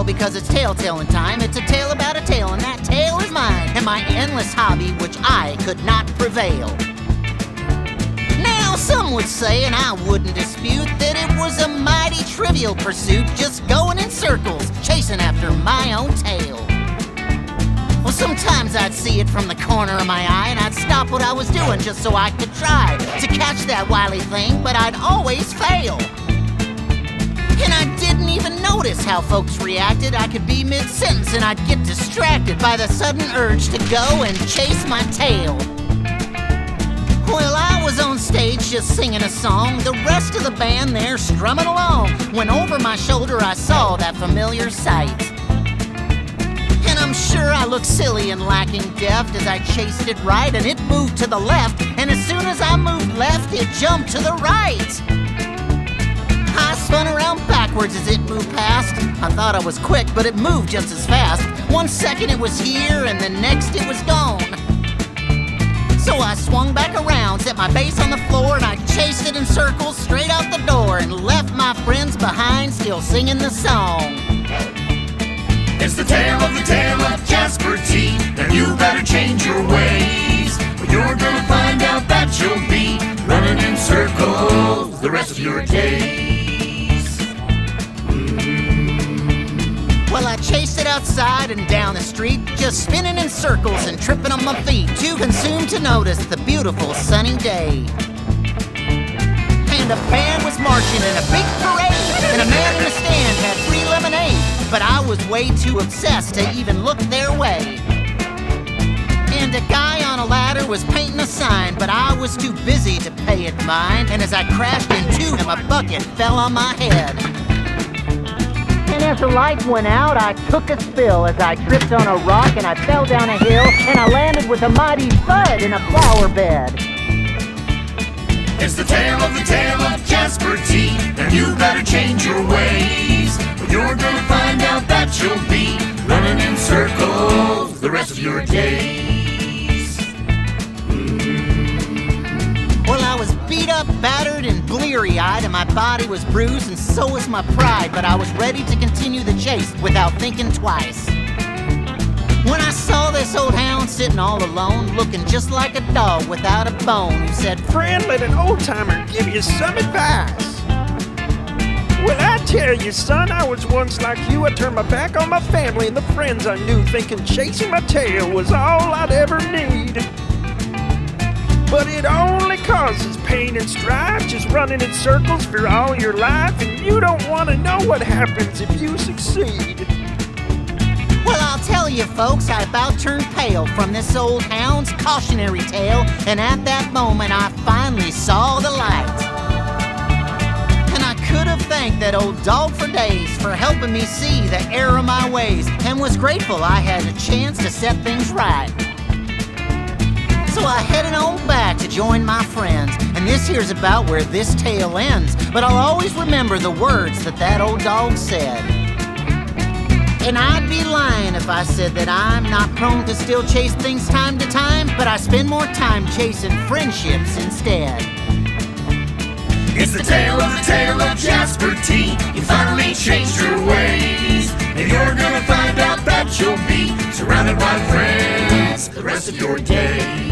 tale because it's tale-telling time. It's a tale about a tale, and that tale is mine, and my endless hobby which I could not prevail. Now, some would say, and I wouldn't dispute, that it was a mighty trivial pursuit, just going in circles, chasing after my own tail. Well, sometimes I'd see it from the corner of my eye, and I'd stop what I was doing just so I could try to catch that wily thing, but I'd always fail. And I didn't even notice how folks reacted. I could be mid-sentence and I'd get distracted by the sudden urge to go and chase my tail. Well, I was on stage just singing a song, the rest of the band there strumming along, when over my shoulder I saw that familiar sight. And I'm sure I looked silly and lacking deft as I chased it right, and it moved to the left, and as soon as I moved left, it jumped to the right. I spun around backwards as it moved past. I thought I was quick, but it moved just as fast. 1 second it was here, and the next it was gone. So I swung back around, set my base on the floor, and I chased it in circles straight out the door and left my friends behind still singing the song. It's the Tail of Jasper T. Now you better change your ways, or you're gonna find out that you'll be running in circles the rest of your days. Well, I chased it outside and down the street, just spinning in circles and tripping on my feet, too consumed to notice the beautiful sunny day. And a band was marching in a big parade, and a man in the stand had free lemonade, but I was way too obsessed to even look their way. And a guy on a ladder was painting a sign, but I was too busy to pay it mind, and as I crashed into him, a bucket fell on my head. And as the light went out, I took a spill as I tripped on a rock and I fell down a hill, and I landed with a mighty thud in a flower bed. It's the Tail of Jasper T. Now you better change your ways, or you're gonna find out that you'll be running in circles the rest of your days. Well, I was beat up, battered, and bleary-eyed, and my body was bruised, and so was my pride, but I was ready to continue the chase without thinking twice. When I saw this old hound sitting all alone, looking just like a dog without a bone, who said, "Friend, let an old-timer give you some advice." Well, I tell you, son, I was once like you. I turned my back on my family and the friends I knew, thinking chasing my tail was all I'd ever need. But it only causes pain and strife, just running in circles for all your life, and you don't want to know what happens if you succeed. Well, I'll tell you, folks, I about turned pale from this old hound's cautionary tale, and at that moment I finally saw the light. And I could have thanked that old dog for days for helping me see the error of my ways, and was grateful I had a chance to set things right. So I headed on back to join my friends, and this here's about where this tale ends, but I'll always remember the words that old dog said. And I'd be lying if I said that I'm not prone to still chase things time to time, but I spend more time chasing friendships instead. It's the Tail of Jasper T. You finally changed your ways, and you're gonna find out that you'll be surrounded by friends the rest of your days.